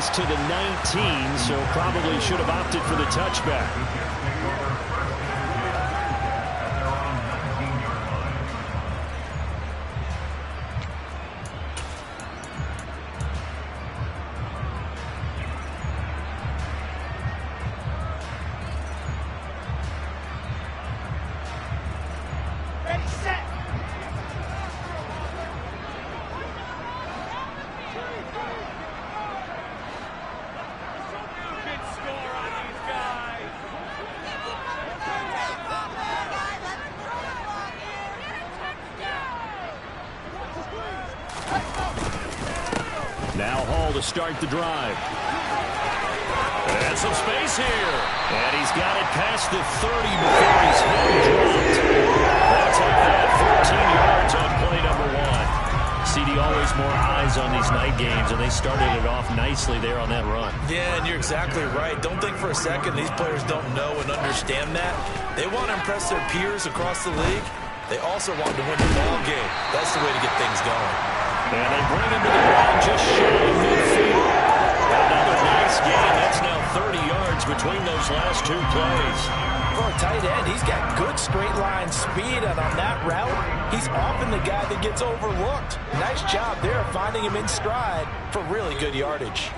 us to the 19, so probably should have opted for the touchback. Now Hall to start the drive. And some space here. And he's got it past the 30 before he's hit and dropped. They'll take that 14 yards on play number 1. CD, always more eyes on these night games, and they started it off nicely there on that run. Yeah, and you're exactly right. Don't think for a second these players don't know and understand that. They want to impress their peers across the league. They also want to win the ball game. That's the way to get things going. And they bring him to the ground just shy of midfield. Another nice gain. That's now 30 yards between those last 2 plays. For a tight end, he's got good straight line speed, and on that route, he's often the guy that gets overlooked. Nice job there finding him in stride for really good yardage.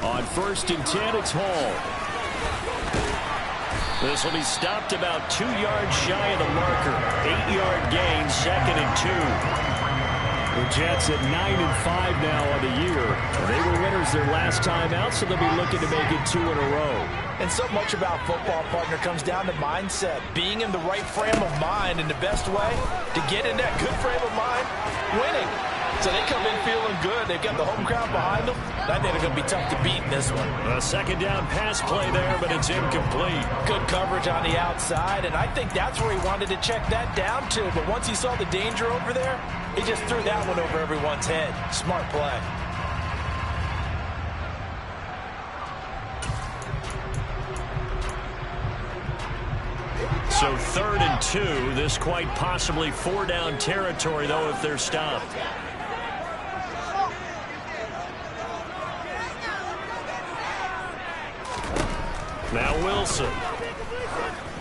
On 1st and 10, it's Hall. This will be stopped about 2 yards shy of the marker. 8-yard gain, 2nd and 2. The Jets at 9-5 now on the year. They were winners their last time out, so they'll be looking to make it 2 in a row. And so much about football, partner, comes down to mindset. Being in the right frame of mind, and the best way to get in that good frame of mind, winning. So they come in feeling good. They've got the home crowd behind them. I think they're going to be tough to beat in this one. A 2nd down pass play there, but it's incomplete. Good coverage on the outside, and I think that's where he wanted to check that down to. But once he saw the danger over there, he just threw that one over everyone's head. Smart play. So 3rd and 2. This quite possibly 4-down territory, though, if they're stopped. Now Wilson.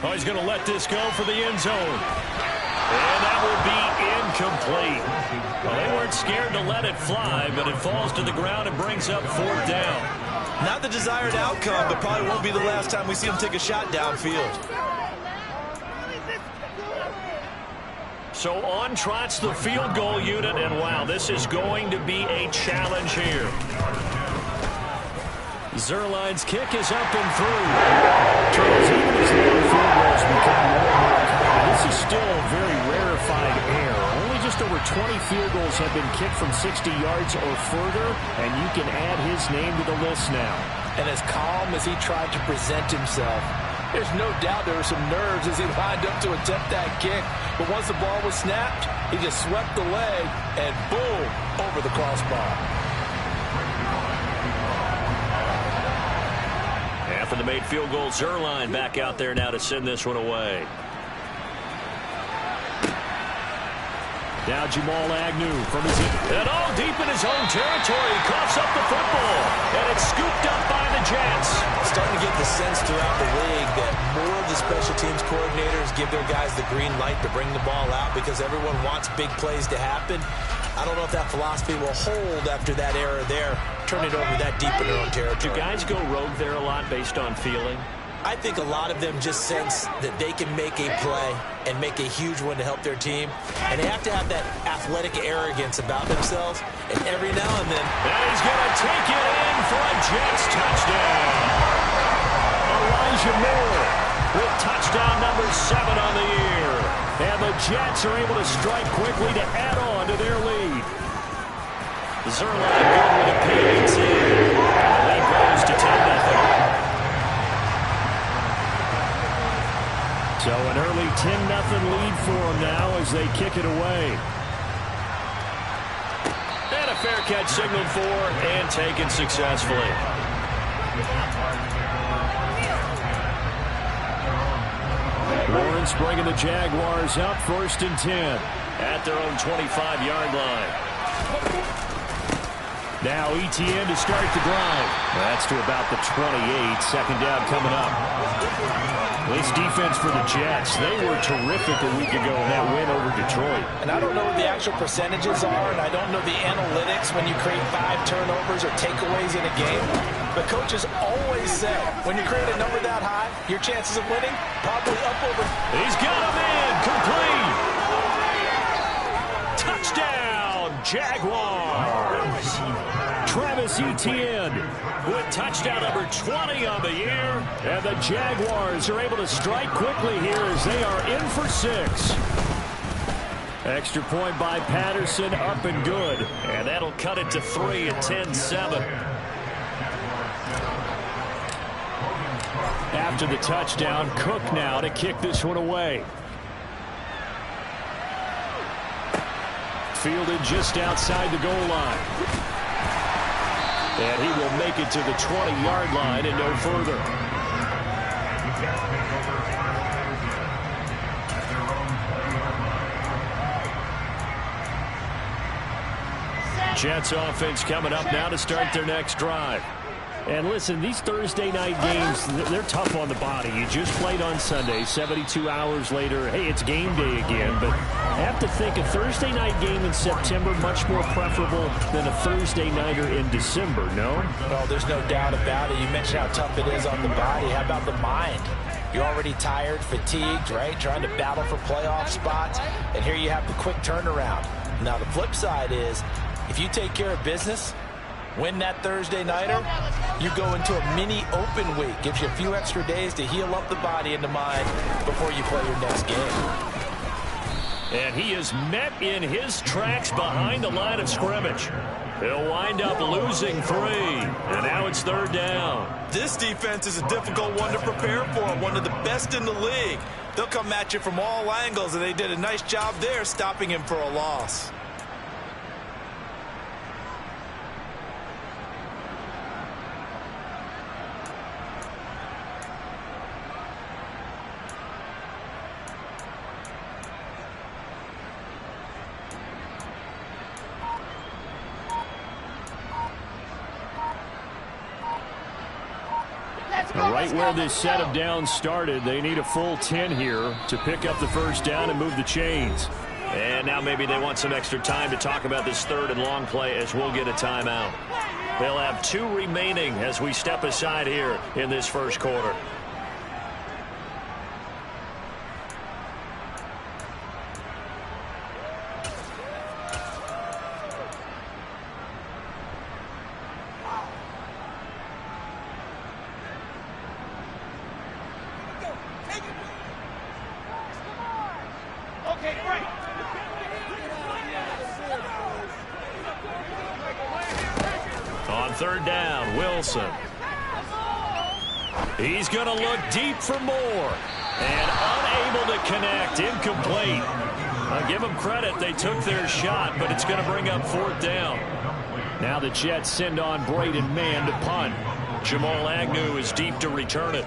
Oh, he's going to let this go for the end zone. And that will be incomplete. Well, they weren't scared to let it fly, but it falls to the ground and brings up 4th down. Not the desired outcome, but probably won't be the last time we see him take a shot downfield. So on trots the field goal unit, and wow, this is going to be a challenge here. Zerline's kick is up and through. Charles, even as long field goals become more and more common, this is still a very rarefied air. Only just over 20 field goals have been kicked from 60 yards or further, and you can add his name to the list now. And as calm as he tried to present himself, there's no doubt there were some nerves as he lined up to attempt that kick. But once the ball was snapped, he just swept the leg and boom, over the crossbar. After the made field goal, Zerline back out there now to send this one away. Now Jamal Agnew from his and all deep in his own territory. He coughs up the football, and it's scooped up by the Jets. Starting to get the sense throughout the league that more of the special teams coordinators give their guys the green light to bring the ball out because everyone wants big plays to happen. I don't know if that philosophy will hold after that error there. Turn it over that deep in their own territory. Do guys go rogue there a lot based on feeling? I think a lot of them just sense that they can make a play and make a huge one to help their team. And they have to have that athletic arrogance about themselves. And every now and then... And he's going to take it in for a Jets touchdown. Elijah Moore with touchdown number 7 on the year. And the Jets are able to strike quickly to add on to their lead. Zerline good with a PAT. The lead goes to 10-0. So an early 10-0 lead for them now as they kick it away. And a fair catch signaled for and taken successfully. Lawrence bringing the Jaguars up 1st and 10 at their own 25-yard line. Now ETN to start the drive. That's to about the 28. Second down coming up. This defense for the Jets, they were terrific a week ago in that win over Detroit. And I don't know what the actual percentages are, and I don't know the analytics when you create 5 turnovers or takeaways in a game. But coaches always say, when you create a number that high, your chances of winning probably up over. He's got him in. Complete. Touchdown, Jaguars. Travis Etienne with touchdown number 20 on the year. And the Jaguars are able to strike quickly here as they are in for 6. Extra point by Patterson, up and good. And that'll cut it to 3 at 10-7. After the touchdown, Cook now to kick this one away. Fielded just outside the goal line. And he will make it to the 20-yard line and no further. Jets offense coming up now to start their next drive. And listen, these Thursday night games, they're tough on the body. You just played on Sunday, 72 hours later. Hey, it's game day again. But I have to think a Thursday night game in September much more preferable than a Thursday nighter in December, no? Well, there's no doubt about it. You mentioned how tough it is on the body. How about the mind? You're already tired, fatigued, right? Trying to battle for playoff spots. And here you have the quick turnaround. Now, the flip side is, if you take care of business, win that Thursday nighter, you go into a mini open week. Gives you a few extra days to heal up the body and the mind before you play your next game. And he is met in his tracks behind the line of scrimmage. He'll wind up losing 3. And now it's 3rd down. This defense is a difficult one to prepare for. One of the best in the league. They'll come at you from all angles, and they did a nice job there stopping him for a loss. Right where this set of downs started, they need a full 10 here to pick up the first down and move the chains. And now maybe they want some extra time to talk about this 3rd and long play as we'll get a timeout. They'll have 2 remaining as we step aside here in this first quarter. On 3rd down, Wilson. He's going to look deep for more. And unable to connect, incomplete. I'll give them credit, they took their shot, but it's going to bring up 4th down. Now the Jets send on Braden Mann to punt. Jamal Agnew is deep to return it.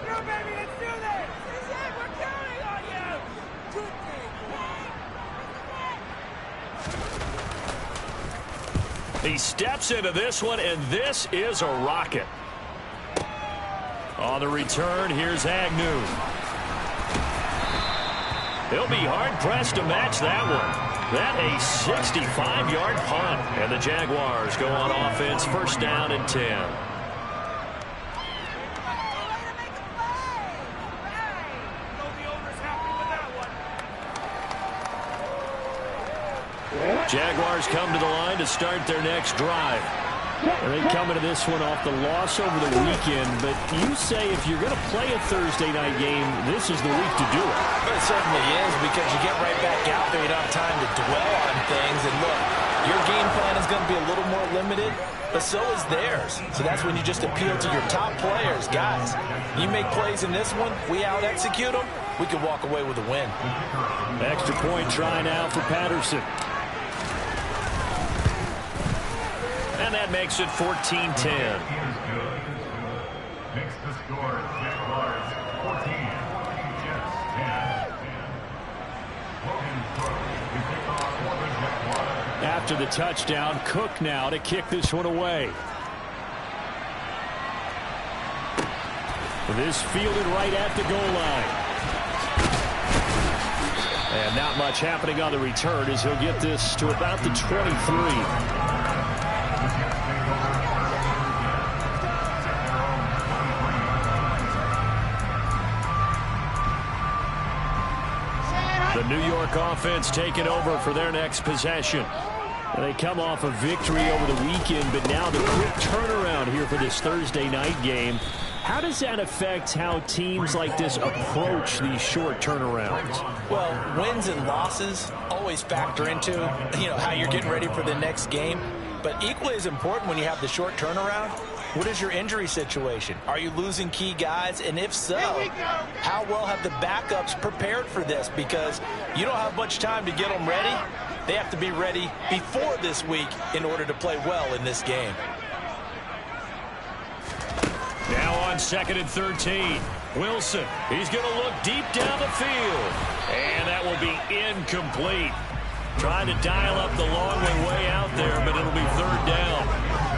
He steps into this one, and this is a rocket. On the return, here's Agnew. He'll be hard-pressed to match that one. That a 65-yard punt. And the Jaguars go on offense, 1st down and 10. Jaguars come to the line to start their next drive. And they come into this one off the loss over the weekend, but you say if you're going to play a Thursday night game, this is the week to do it. But it certainly is, because you get right back out there, you don't have time to dwell on things. And look, your game plan is going to be a little more limited, but so is theirs. So that's when you just appeal to your top players. Guys, you make plays in this one, we out-execute them, we can walk away with a win. Extra point try now for Patterson. And that makes it 14-10. Makes the score Jaguars 14, Jets 10. after the touchdown. Cook now to kick this one away. This fielded right at the goal line. And not much happening on the return as he'll get this to about the 23. The New York offense taking over for their next possession. And they come off a victory over the weekend, but now the quick turnaround here for this Thursday night game. How does that affect how teams like this approach these short turnarounds? Well, wins and losses always factor into, how you're getting ready for the next game. But equally as important when you have the short turnaround, what is your injury situation? Are you losing key guys? And if so, how well have the backups prepared for this? Because you don't have much time to get them ready. They have to be ready before this week in order to play well in this game. Now on 2nd and 13. Wilson, he's going to look deep down the field. And that will be incomplete. Trying to dial up the long way out there, but it'll be 3rd down.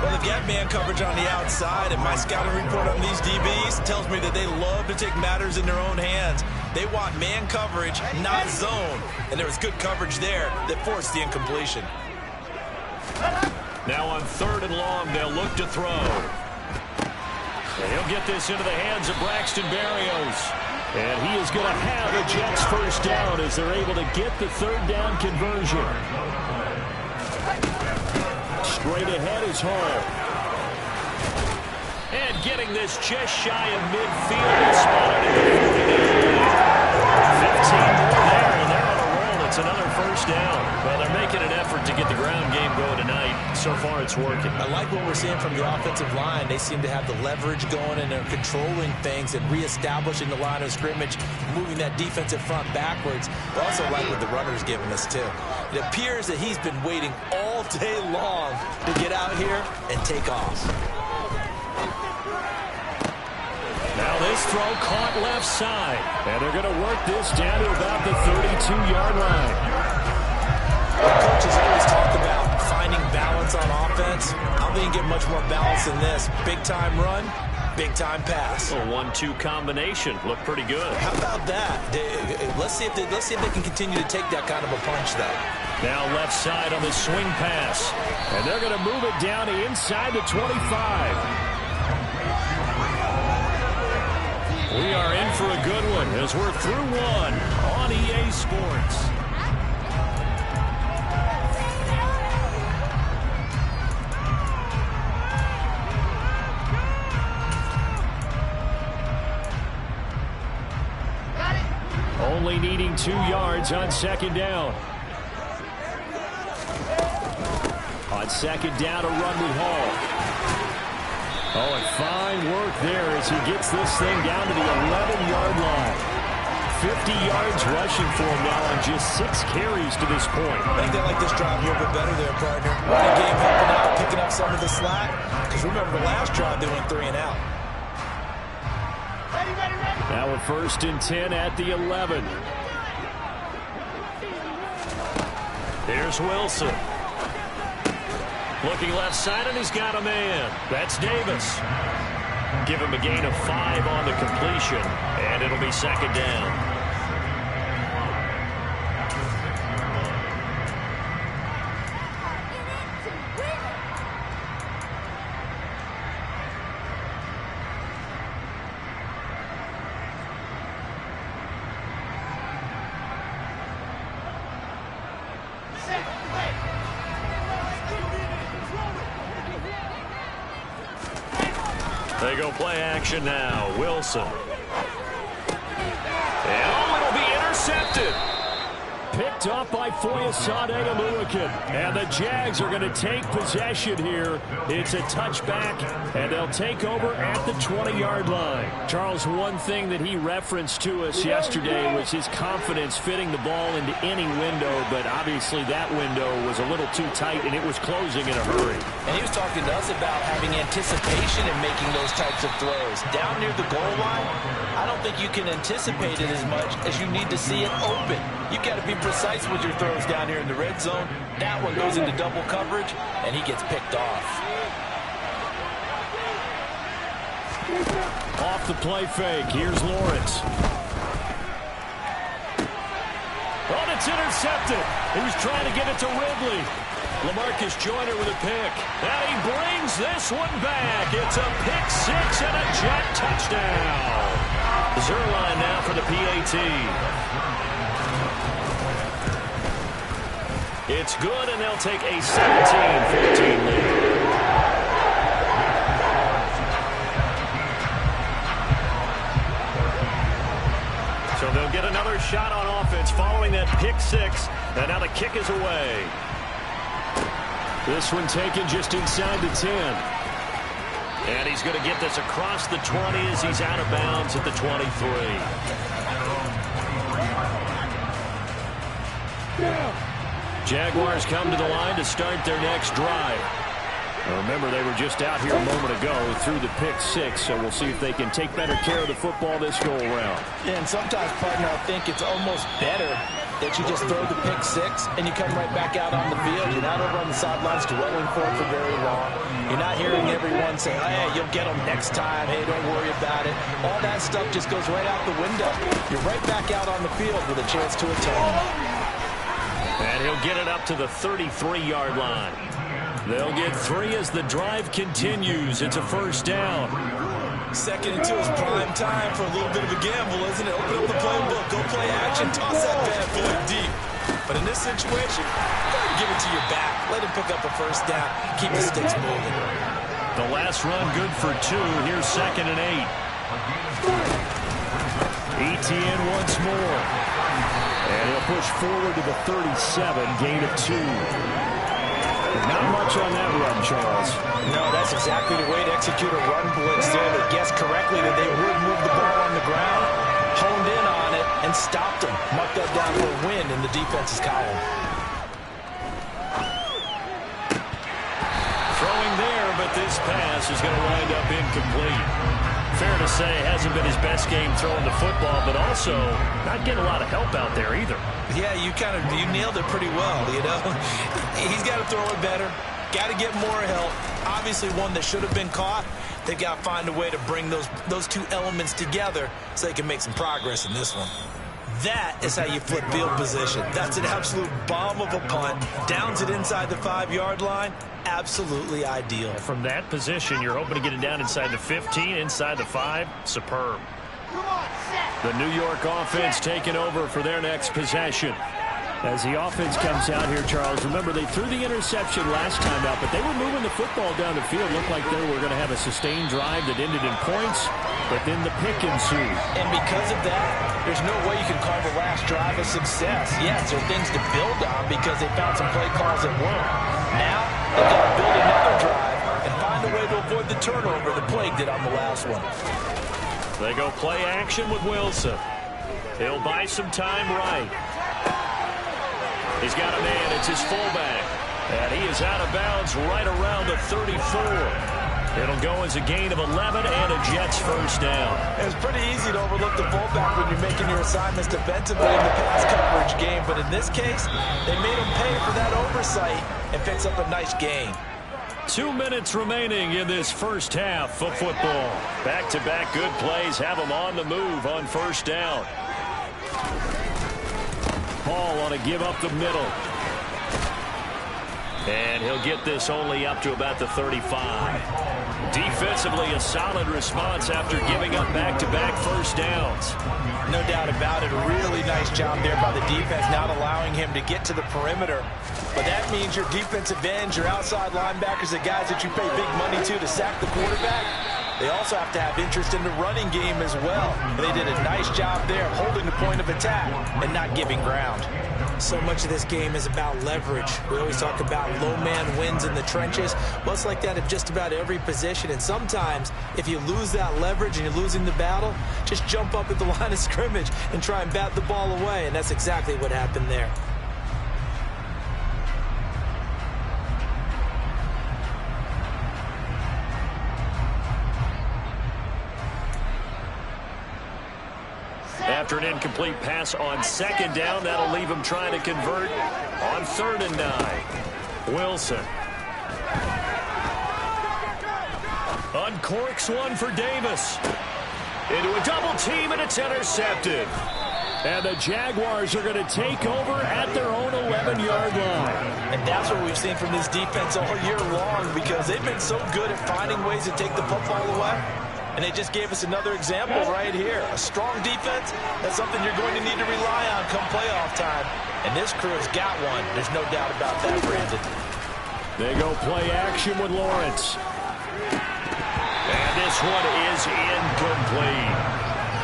Well, they've got man coverage on the outside, and my scouting report on these DBs tells me that they love to take matters in their own hands. They want man coverage, not zone. And there was good coverage there that forced the incompletion. Now on 3rd and long, they'll look to throw. And he'll get this into the hands of Braxton Berrios. And he is going to have the Jets first down as they're able to get the 3rd down conversion. Straight ahead is Hall. And getting this just shy of midfield and spotted at the 15 more there, and they're on a roll. It's another first down. Well, they're making an effort to get the ground game going tonight. So far, it's working. I like what we're seeing from the offensive line. They seem to have the leverage going, and they're controlling things and reestablishing the line of scrimmage, moving that defensive front backwards. I also like what the runner's giving us, too. It appears that he's been waiting all day long to get out here and take off. Now this throw caught left side. And they're going to work this down to about the 32-yard line. Coaches always talk about finding balance on offense. I don't think you get much more balance than this. Big-time run, big-time pass. A 1-2 combination. Looked pretty good. How about that? Let's see if they can continue to take that kind of a punch, though. Now left side on the swing pass. And they're going to move it down to inside the 25. We are in for a good one as we're through one on EA Sports. Only needing 2 yards on 2nd down. On 2nd down, a run with Hall. Oh, and fine work there as he gets this thing down to the 11-yard line. 50 yards rushing for him now on just 6 carries to this point. I think they like this drive a little bit better there, partner. Running game helping out, picking up some of the slack. Because remember, the last drive, they went 3 and out. Now a 1st and 10 at the 11. Here's Wilson. Looking left side, and he's got a man. That's Davis. Give him a gain of 5 on the completion, and it'll be 2nd down. They go play action now. Wilson. And it'll be intercepted. Picked up by Foyesade Oluwakin. And the Jags are going to take possession here. It's a touchback, and they'll take over at the 20-yard line. Charles, one thing that he referenced to us yesterday was his confidence fitting the ball into any window, but obviously that window was a little too tight, and it was closing in a hurry. And he was talking to us about having anticipation in making those types of throws. Down near the goal line, I don't think you can anticipate it as much as you need to see it open. You've got to be precise nice with your throws down here in the red zone. That one goes into double coverage, and he gets picked off. Off the play fake. Here's Lawrence. Oh, it's intercepted. He was trying to get it to Ridley. LaMarcus Joyner with a pick. And he brings this one back. It's a pick six and a Jet touchdown. Zerline now for the PAT. It's good, and they'll take a 17-14 lead. So they'll get another shot on offense following that pick six. And now the kick is away. This one taken just inside the 10. And he's going to get this across the 20 as he's out of bounds at the 23. Jaguars come to the line to start their next drive. Now remember, they were just out here a moment ago through the pick six, so we'll see if they can take better care of the football this go-around. Yeah, and sometimes, partner, I think it's almost better that you just throw the pick six and you come right back out on the field. You're not over on the sidelines dwelling for it for very long. You're not hearing everyone say, hey, you'll get them next time. Hey, don't worry about it. All that stuff just goes right out the window. You're right back out on the field with a chance to atone. And he'll get it up to the 33-yard line. They'll get three as the drive continues. It's a first down. Second and 2 is prime time for a little bit of a gamble, isn't it? Open up the playbook, go play action, toss that bad boy deep. But in this situation, give it to your back. Let him pick up a first down. Keep the sticks moving. The last run good for 2. Here's 2nd and 8. ETN once more. And he'll push forward to the 37, gain of 2. Not much on that run, Charles. No, that's exactly the way to execute a run blitz there. They guessed correctly that they would move the ball on the ground, honed in on it, and stopped them. Marked that down for a win in the defense's column. Throwing there, but this pass is going to wind up incomplete. Fair to say, hasn't been his best game throwing the football, but also not getting a lot of help out there either. Yeah, you nailed it pretty well, you know. He's got to throw it better. Got to get more help. Obviously one that should have been caught. They've got to find a way to bring those two elements together so they can make some progress in this one. That is how you flip field position. That's an absolute bomb of a punt. Downs it inside the 5-yard line. Absolutely ideal. From that position, you're hoping to get it down inside the 15, inside the 5. Superb. The New York offense taking over for their next possession. As the offense comes out here, Charles, remember they threw the interception last time out, but they were moving the football down the field. Looked like they were going to have a sustained drive that ended in points, but then the pick ensued. And because of that, there's no way you can carve a last drive of success. Yes, there are things to build on because they found some play calls that work. Now, they've got to build another drive and find a way to avoid the turnover that plagued it on the last one. They go play action with Wilson. He'll buy some time right. He's got a man. It's his fullback. And he is out of bounds right around the 34. It'll go as a gain of 11 and a Jets first down. It's pretty easy to overlook the fullback when you're making your assignments defensively in the pass coverage game. But in this case, they made him pay for that oversight and picks up a nice gain. 2 minutes remaining in this first half of football. Back-to-back good plays have them on the move on first down. Hall on a give up the middle. And he'll get this only up to about the 35. Defensively, a solid response after giving up back-to-back first downs. No doubt about it. A really nice job there by the defense, not allowing him to get to the perimeter. But that means your defensive ends, your outside linebackers, the guys that you pay big money to sack the quarterback, they also have to have interest in the running game as well. They did a nice job there holding the point of attack and not giving ground. So much of this game is about leverage. We always talk about low man wins in the trenches. Well, it's like that at just about every position. And sometimes, if you lose that leverage and you're losing the battle, just jump up at the line of scrimmage and try and bat the ball away. And that's exactly what happened there. after an incomplete pass on second down. That'll leave him trying to convert on 3rd and 9. Wilson. Uncorks one for Davis. Into a double team, and it's intercepted. And the Jaguars are going to take over at their own 11-yard line. And that's what we've seen from this defense all year long, because they've been so good at finding ways to take the football away. And they just gave us another example right here. A strong defense, that's something you're going to need to rely on come playoff time. And this crew has got one. There's no doubt about that, Brandon. They go play action with Lawrence. And this one is incomplete.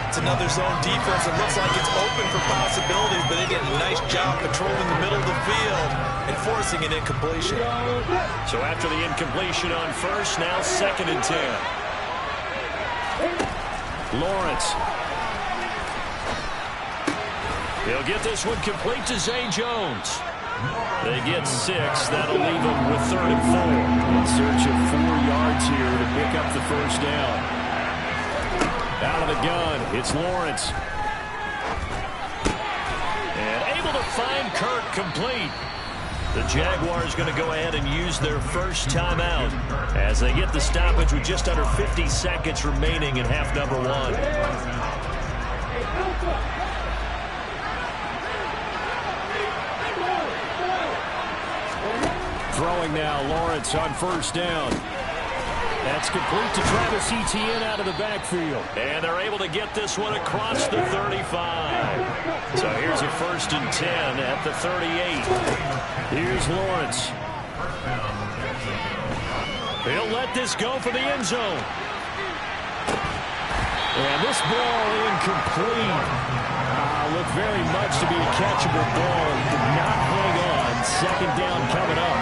It's another zone defense. It looks like it's open for possibilities, but they did a nice job patrolling the middle of the field and forcing an incompletion. So after the incompletion on 1st, now 2nd and 10. Lawrence. He'll get this one complete to Zay Jones. They get 6. That'll leave them with 3rd and 4. In search of 4 yards here to pick up the 1st down. Out of the gun, it's Lawrence. And able to find Kirk complete. The Jaguars going to go ahead and use their first timeout as they get the stoppage with just under 50 seconds remaining in half number 1. Throwing now, Lawrence on 1st down. That's complete to Travis Etienne out of the backfield. And they're able to get this one across the 35. So here's a 1st and 10 at the 38. Here's Lawrence. He'll let this go for the end zone. And this ball incomplete. Looked very much to be a catchable ball. Did not hang on. 2nd down coming up.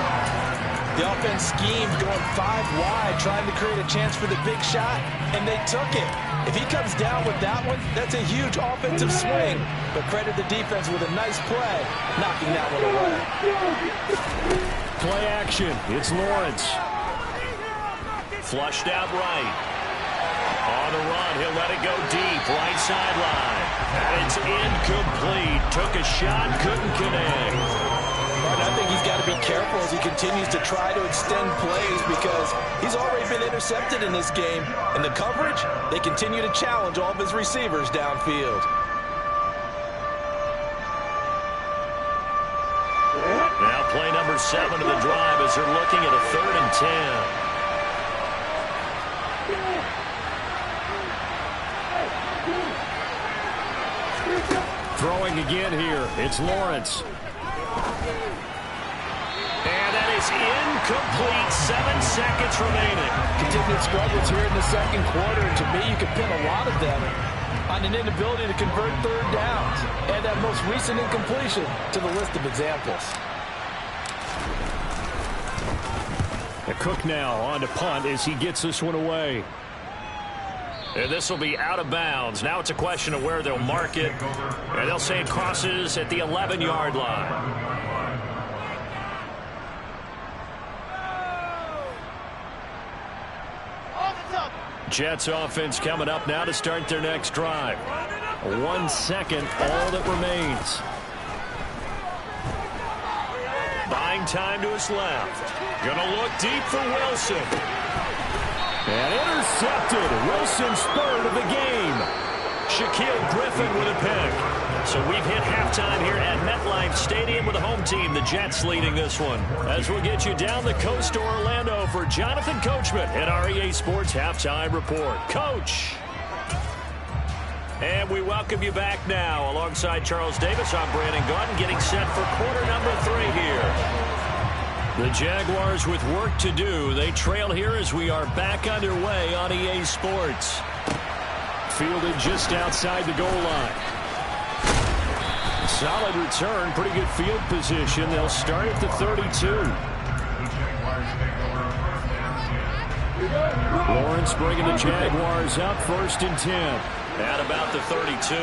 The offense schemed going 5 wide, trying to create a chance for the big shot, and they took it. If he comes down with that one, that's a huge offensive swing. But credit the defense with a nice play, knocking that one away. Play action. It's Lawrence. Flushed out right. On the run, he'll let it go deep, right sideline. And it's incomplete. Took a shot, couldn't connect. I think he's got to be careful as he continues to try to extend plays, because he's already been intercepted in this game. And the coverage, they continue to challenge all of his receivers downfield. Now play number 7 of the drive as they're looking at a 3rd and 10. Throwing again here. It's Lawrence. And that is incomplete. 7 seconds remaining. Continued struggles here in the 2nd quarter. And to me, you can pin a lot of them on an inability to convert 3rd downs. And that most recent incompletion to the list of examples. The Cook now on to punt as he gets this one away. And this will be out of bounds. Now it's a question of where they'll mark it. And they'll say it crosses at the 11-yard line. Jets offense coming up now to start their next drive. 1 second, all that remains. Buying time to his left. Gonna look deep for Wilson. And intercepted. Wilson's 3rd of the game. Shaquille Griffin with a pick. So we've hit halftime here at MetLife Stadium with the home team, the Jets, leading this one. As we'll get you down the coast to Orlando for Jonathan Coachman at our EA Sports Halftime Report. Coach. And we welcome you back now. Alongside Charles Davis, I'm Brandon Gaudin, getting set for quarter number 3 here. The Jaguars with work to do. They trail here as we are back underway on EA Sports. Fielded just outside the goal line. Solid return, pretty good field position. They'll start at the 32. Lawrence bringing the Jaguars up 1st and 10. At about the 32.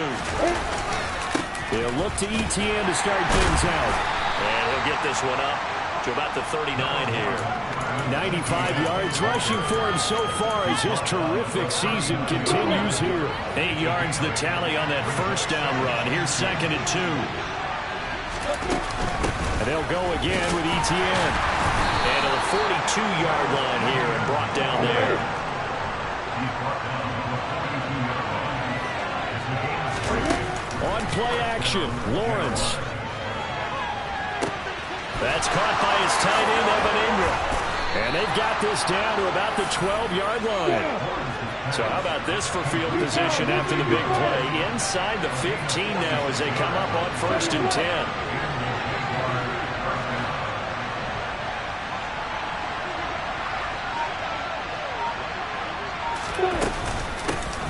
They'll look to Etienne to start things out. And he'll get this one up to about the 39 here. 95 yards rushing for him so far as his terrific season continues here. 8 yards the tally on that first down run. Here's 2nd and 2. And they'll go again with Etienne. And to the 42-yard line here and brought down there. On play action, Lawrence. That's caught by his tight end, Evan Ingram. And they've got this down to about the 12-yard line. So how about this for field position after the big play? Inside the 15 now as they come up on 1st and 10.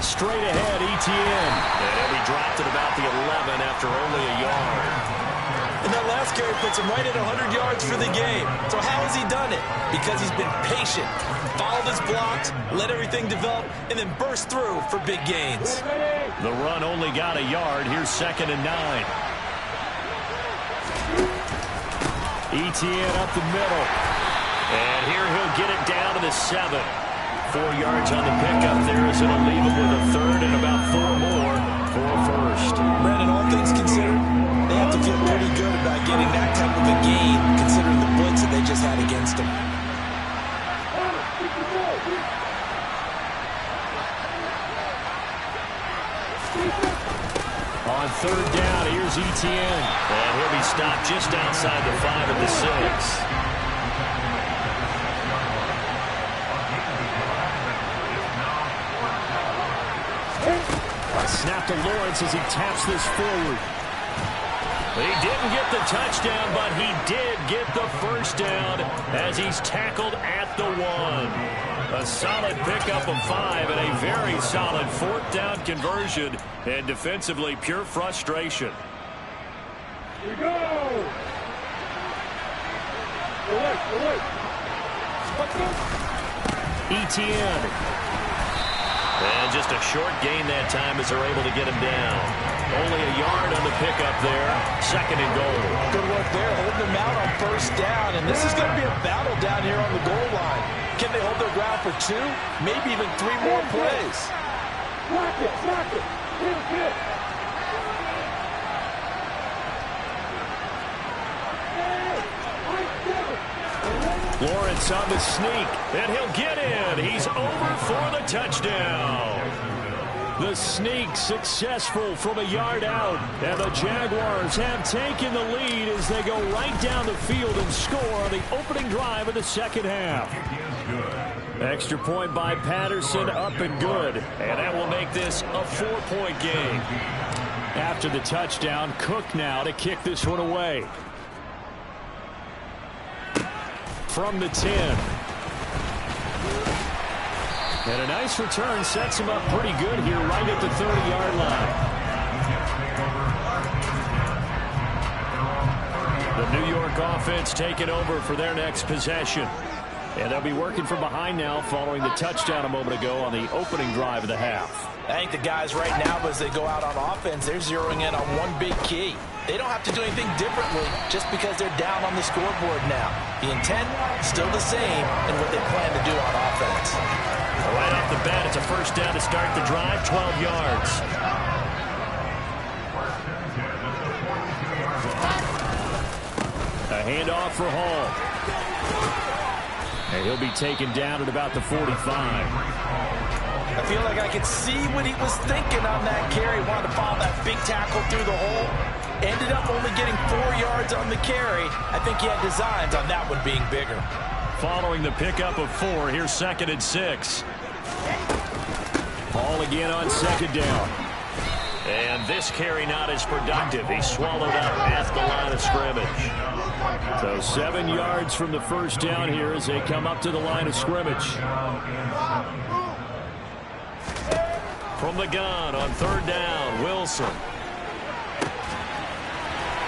Straight ahead, Etienne. And he'll be dropped at about the 11 after only a yard. And that last carry puts him right at 100 yards for the game. So how has he done it? Because he's been patient, followed his blocks, let everything develop, and then burst through for big gains. The run only got a yard. Here's 2nd and 9. Etienne up the middle. And here he'll get it down to the 7. 4 yards on the pickup there as it'll leave him with a 3rd and about 4 more for a 1st. Brandon, all things considered, they have to feel pretty good about getting that type of a gain considering the blitz that they just had against them. On 3rd down, here's Etienne. And he'll be stopped just outside the 5 at the 6. Snap to Lawrence as he taps this forward. He didn't get the touchdown, but he did get the 1st down as he's tackled at the 1. A solid pickup of 5 and a very solid 4th down conversion. And defensively, pure frustration. Here we go! Etienne. And just a short gain that time as they're able to get him down. Only a yard on the pickup there. 2nd and goal. Good work there, holding them out on 1st down. And this is going to be a battle down here on the goal line. Can they hold their ground for 2, maybe even 3 more plays? Block it, block it. Hit it. Lawrence on the sneak, and he'll get in. He's over for the touchdown. The sneak successful from a yard out, and the Jaguars have taken the lead as they go right down the field and score on the opening drive of the 2nd half. Extra point by Patterson, up and good. And that will make this a 4-point game. After the touchdown, Cook now to kick this one away. From the 10. And a nice return sets him up pretty good here right at the 30-yard line. The New York offense taking over for their next possession. And they'll be working from behind now following the touchdown a moment ago on the opening drive of the half. I think the guys right now, as they go out on offense, they're zeroing in on one big key. They don't have to do anything differently just because they're down on the scoreboard now. The intent, still the same in what they plan to do on offense. Right off the bat, it's a 1st down to start the drive, 12 yards. A handoff for Hall. And he'll be taken down at about the 45. I feel like I could see what he was thinking on that carry. Wanted to follow that big tackle through the hole. Ended up only getting 4 yards on the carry. I think he had designs on that one being bigger. Following the pickup of 4, here's 2nd and 6. Hall again on 2nd down. And this carry not as productive. He swallowed up at the line of scrimmage. So 7 yards from the 1st down here as they come up to the line of scrimmage. From the gun on 3rd down, Wilson.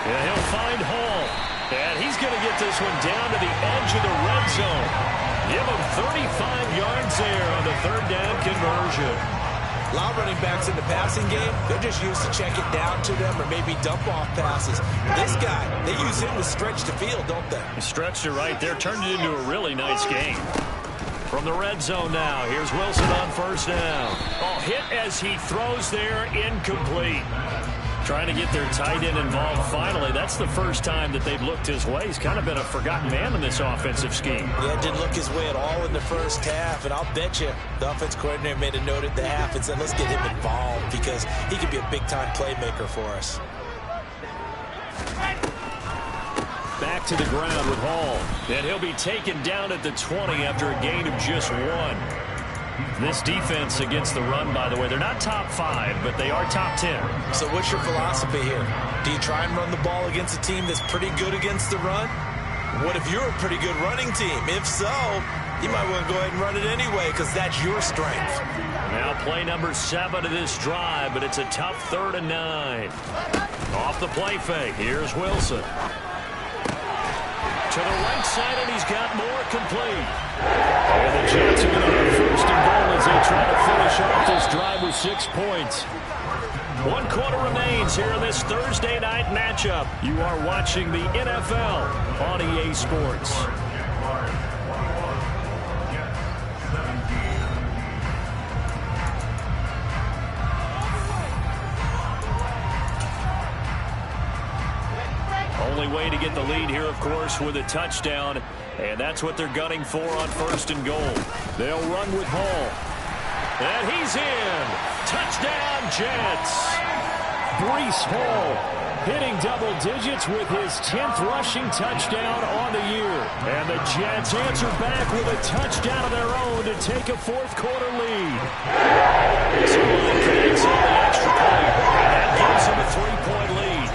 And he'll find Hall. And he's going to get this one down to the edge of the red zone. Give him 35 yards there on the 3rd down conversion. A lot of running backs in the passing game, they're just used to check it down to them or maybe dump off passes. This guy, they use him to stretch the field, don't they? He stretched it right there, turned it into a really nice game. From the red zone now, here's Wilson on first down. Oh, hit as he throws there, incomplete. Trying to get their tight end involved finally. That's the first time that they've looked his way. He's kind of been a forgotten man in this offensive scheme. Yeah, didn't look his way at all in the first half, and I'll bet you the offense coordinator made a note at the half and said, let's get him involved because he could be a big-time playmaker for us. Back to the ground with Hall. And he'll be taken down at the 20 after a gain of just 1. This defense against the run, by the way, they're not top 5, but they are top 10. So what's your philosophy here? Do you try and run the ball against a team that's pretty good against the run? What if you're a pretty good running team? If so, you might want to go ahead and run it anyway because that's your strength. Now play number 7 of this drive, but it's a tough 3rd and 9. Off the play fake, here's Wilson. To the right side, and he's got more complete. And the Jets are going to have 1st and goal as they try to finish off this drive with 6 points. 1 quarter remains here in this Thursday night matchup. You are watching the NFL on EA Sports. Only way to get the lead here, of course, with a touchdown, and that's what they're gunning for on 1st and goal. They'll run with Hall, and he's in. Touchdown, Jets. Breece Hall hitting double digits with his 10th rushing touchdown on the year. And the Jets answer back with a touchdown of their own to take a 4th quarter lead. So connects on the extra point, and that gives him a 3-point lead.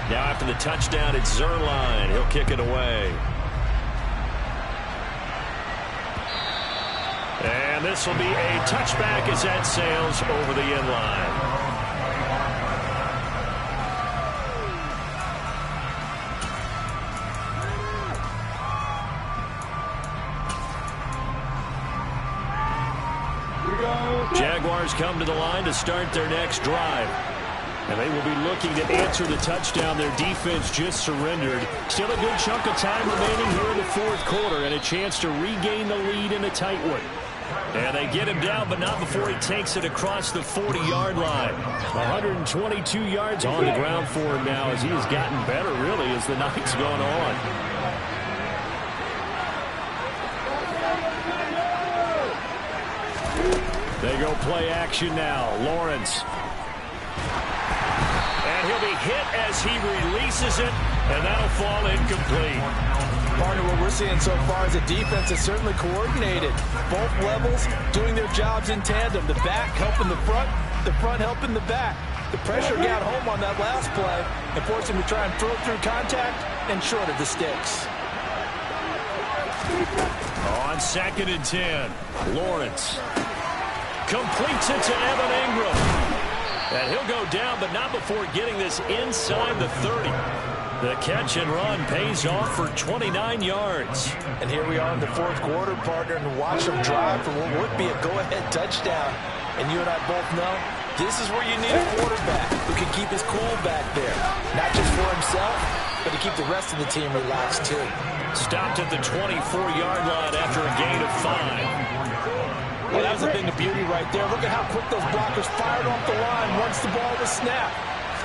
Now after the touchdown, it's Zerline. He'll kick it away. And this will be a touchback as that sails over the end line. Jaguars come to the line to start their next drive. And they will be looking to answer the touchdown their defense just surrendered. Still a good chunk of time remaining here in the 4th quarter and a chance to regain the lead in a tight one. And they get him down, but not before he takes it across the 40-yard line. 122 yards on the ground for him now as he has gotten better, really, as the night's gone on. They go play action now. Lawrence. And he'll be hit as he releases it, and that'll fall incomplete. Partner, what we're seeing so far is a defense that's certainly coordinated. Both levels doing their jobs in tandem. The back helping the front helping the back. The pressure got home on that last play and forced him to try and throw through contact and short of the sticks. On 2nd and 10, Lawrence completes it to Evan Ingram. And he'll go down, but not before getting this inside the 30. The catch and run pays off for 29 yards. And here we are in the 4th quarter, partner, and watch them drive for what would be a go-ahead touchdown. And you and I both know this is where you need a quarterback who can keep his cool back there. Not just for himself, but to keep the rest of the team relaxed, too. Stopped at the 24-yard line after a gain of 5. Well, that was a thing of beauty right there. Look at how quick those blockers fired off the line once the ball was snapped.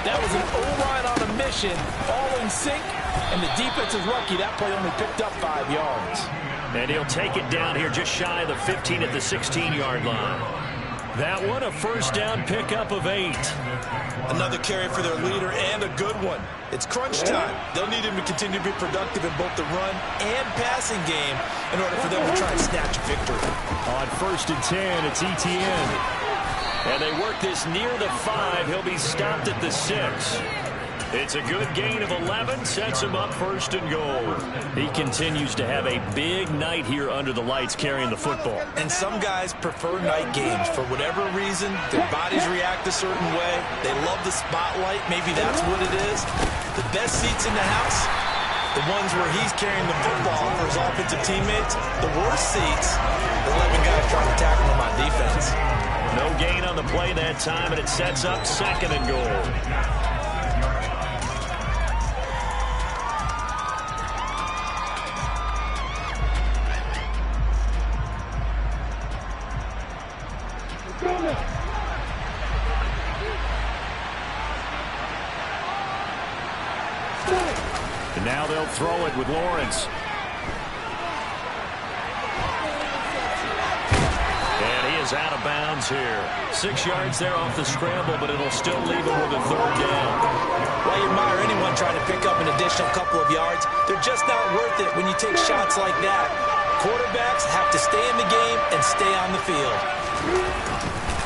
That was an O-line on a mission, all in sync, and the defense is lucky that play only picked up 5 yards. And he'll take it down here just shy of the 15 at the 16-yard line. That one, a 1st down pickup of 8. Another carry for their leader and a good one. It's crunch time. They'll need him to continue to be productive in both the run and passing game in order for them to try and snatch a victory. On 1st and 10, it's Etienne. And they work this near the 5. He'll be stopped at the 6. It's a good gain of 11, sets him up 1st and goal. He continues to have a big night here under the lights carrying the football. And some guys prefer night games. For whatever reason, their bodies react a certain way. They love the spotlight. Maybe that's what it is. The best seats in the house, The ones where he's carrying the football for his offensive teammates, the worst seats, the 11 guys trying to tackle him on defense. No gain on the play that time, and it sets up 2nd and goal. And now they'll throw it with Lawrence. And he is out of bounds here. 6 yards there off the scramble, but it'll still leave him with a 3rd down. Well, you admire anyone trying to pick up an additional couple of yards. They're just not worth it when you take shots like that. Quarterbacks have to stay in the game and stay on the field.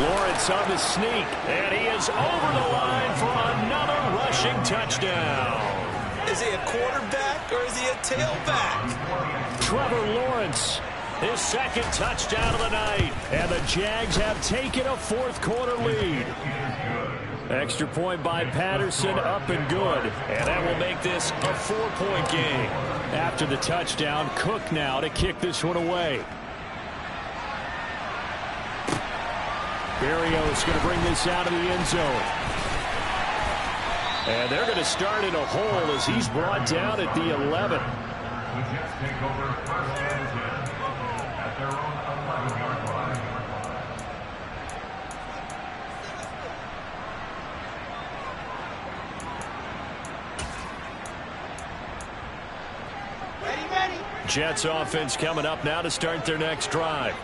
Lawrence on the sneak, and he is over the line for another rushing touchdown. Is he a quarterback or is he a tailback? Trevor Lawrence, his 2nd touchdown of the night, and the Jags have taken a 4th quarter lead. Extra point by Patterson, up and good, and that will make this a 4-point game. After the touchdown, Cook now to kick this one away. Berrios going to bring this out of the end zone. And they're going to start in a hole as he's brought down at the 11. The Jets take over 1st and 10 at their own 11-yard line. Jets offense coming up now to start their next drive.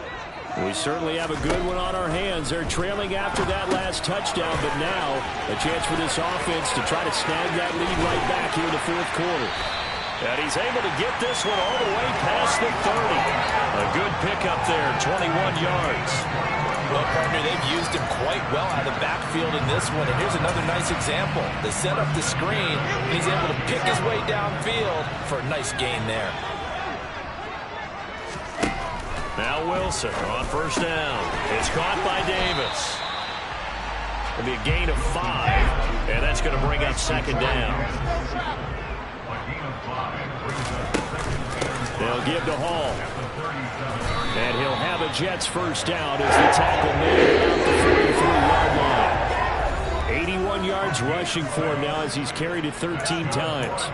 We certainly have a good one on our hands. They're trailing after that last touchdown, but now a chance for this offense to try to snag that lead right back here in the 4th quarter. And he's able to get this one all the way past the 30. A good pickup there, 21 yards. Well, partner, they've used him quite well out of the backfield in this one. And here's another nice example. They set up the screen, and he's able to pick his way downfield for a nice gain there. Now Wilson on 1st down. It's caught by Davis. It'll be a gain of 5, and that's going to bring up 2nd down. They'll give to Hall. And he'll have a Jets 1st down as the tackle made out the 43-yard line. 81 yards rushing for him now as he's carried it 13 times.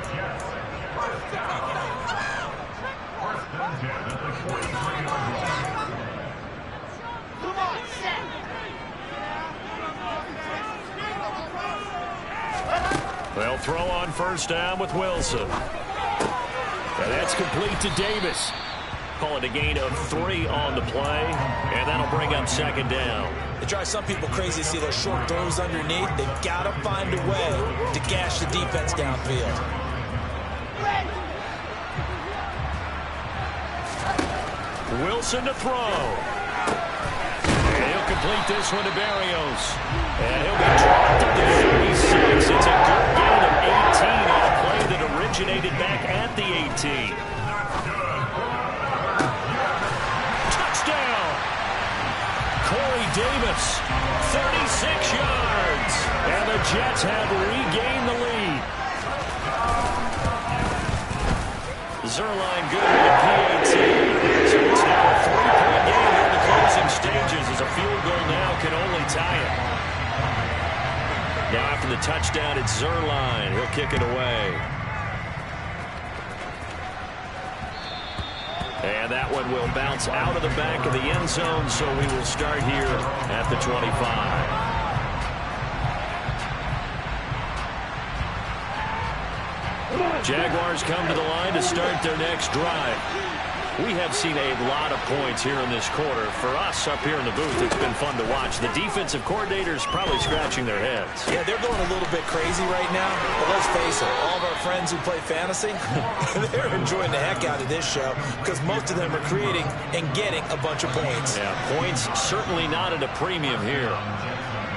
They'll throw on 1st down with Wilson. And that's complete to Davis. Call it a gain of 3 on the play, and that'll bring up 2nd down. It drives some people crazy to see those short throws underneath. They've got to find a way to gash the defense downfield. Wilson to throw. And he'll complete this one to Berrios. And he'll be dropped at the 36. It's a good gain of 18 on a play that originated back at the 18. Touchdown! Corey Davis, 36 yards. And the Jets have regained the lead. Zerline good with the PAT. So it's now a 3-point game in the closing stages as a field goal now can only tie it. Now after the touchdown, it's Zerline. He'll kick it away. And that one will bounce out of the back of the end zone, so we will start here at the 25. Jaguars come to the line to start their next drive. We have seen a lot of points here in this quarter. For us up here in the booth, it's been fun to watch. The defensive coordinators probably scratching their heads. Yeah, they're going a little bit crazy right now. But let's face it, all of our friends who play fantasy, they're enjoying the heck out of this show because most of them are creating and getting a bunch of points. Yeah, points certainly not at a premium here.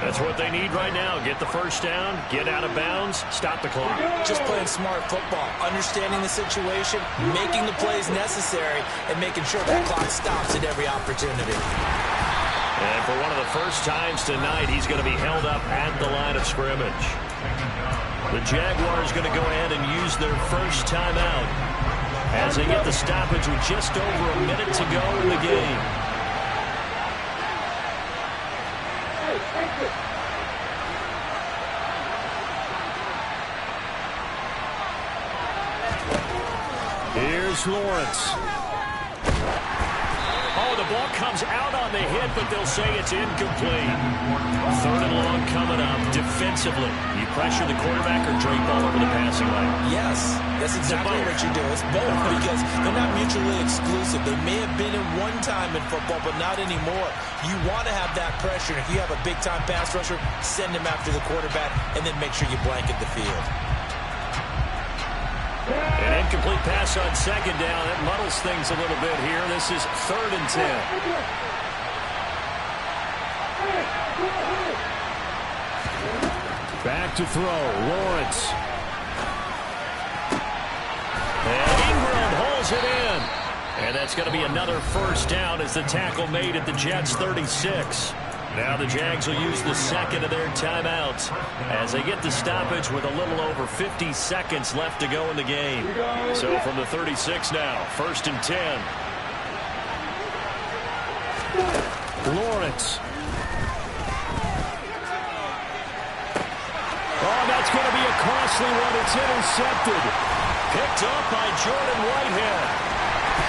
That's what they need right now. Get the 1st down, get out of bounds, stop the clock. Just playing smart football, understanding the situation, making the plays necessary, and making sure that clock stops at every opportunity. And for one of the first times tonight, he's going to be held up at the line of scrimmage. The Jaguars going to go ahead and use their first timeout as they get the stoppage with just over a minute to go in the game. Here's Lawrence. Oh, the ball comes out on the hit, but they'll say it's incomplete. 3rd and long coming up defensively. You pressure the quarterback or drape all over the passing lane? Yes, that's exactly what you do. It's both because they're not mutually exclusive. They may have been in one time in football, but not anymore. You want to have that pressure. If you have a big-time pass rusher, send him after the quarterback, and then make sure you blanket the field. An incomplete pass on 2nd down. That muddles things a little bit here. This is 3rd and 10. Back to throw. Lawrence. And Ingram holds it in. And that's going to be another 1st down as the tackle made at the Jets' 36. Now the Jags will use the 2nd of their timeouts as they get the stoppage with a little over 50 seconds left to go in the game. So from the 36 now, 1st and 10. Lawrence. Oh, that's going to be a costly one. It's intercepted. Picked up by Jordan Whitehead.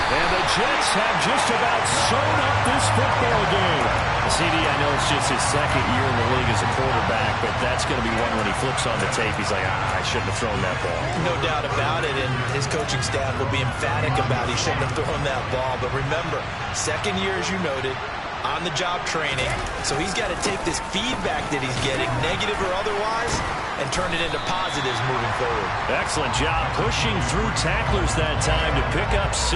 And the Jets have just about sewn up this football game. CD, I know it's just his 2nd year in the league as a quarterback, but that's going to be one when he flips on the tape. He's like, I shouldn't have thrown that ball. No doubt about it, and his coaching staff will be emphatic about he shouldn't have thrown that ball. But remember, 2nd year, as you noted, on-the-job training. So he's got to take this feedback that he's getting, negative or otherwise, and turn it into positives moving forward. Excellent job pushing through tacklers that time to pick up 6.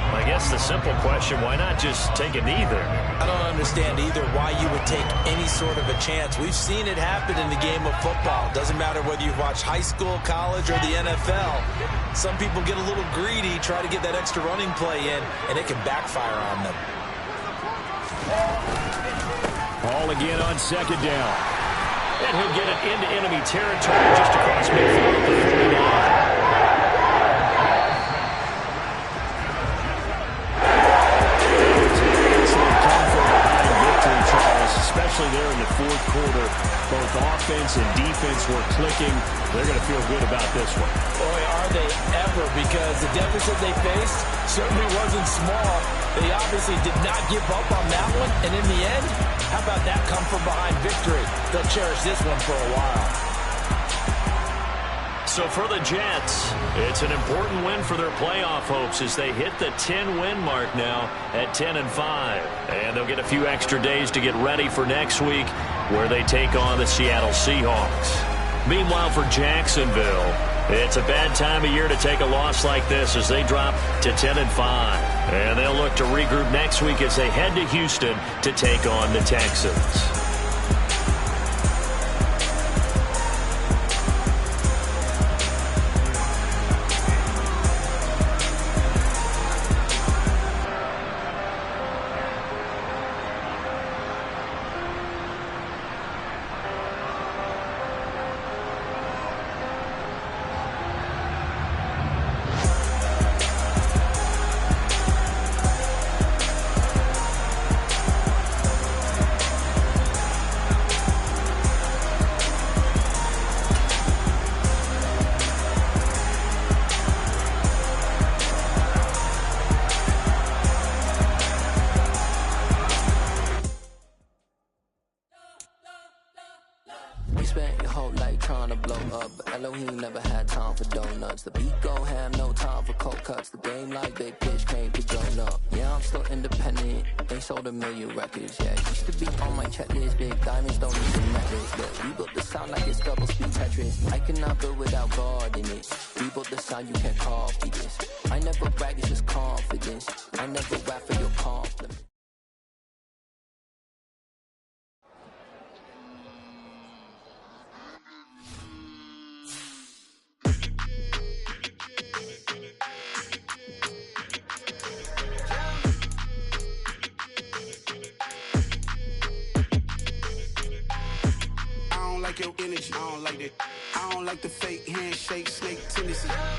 I guess the simple question, why not just take a knee there? I don't understand either why you would take any sort of a chance. We've seen it happen in the game of football. Doesn't matter whether you watch high school, college, or the NFL. Some people get a little greedy, try to get that extra running play in, and it can backfire on them. Ball again on 2nd down. And he'll get it into enemy territory just across midfield at the 49. Especially there in the 4th quarter, both offense and defense were clicking. They're going to feel good about this one. Boy, are they ever, because the deficit they faced certainly wasn't small. They obviously did not give up on that one, and in the end, how about that come from behind victory? They'll cherish this one for a while. So for the Jets, it's an important win for their playoff hopes as they hit the 10-win mark now at 10-5. And they'll get a few extra days to get ready for next week where they take on the Seattle Seahawks. Meanwhile, for Jacksonville, it's a bad time of year to take a loss like this as they drop to 10-5. And they'll look to regroup next week as they head to Houston to take on the Texans. Spent your whole life trying to blow up, but Elohim never had time for donuts. The beat gon' have no time for cold cuts. The game like big pitch came to join up. Yeah, I'm still independent. They sold 1 million records. Yeah, used to be on my checklist. Big diamonds don't need a necklace, but we built the sound like it's double speed Tetris. I cannot build without God in it. We built the sound, you can't copy this. I never brag, it's just confidence. I never rap for your compliment. like your energy. I don't like that. I don't like the fake handshake, snake tendency.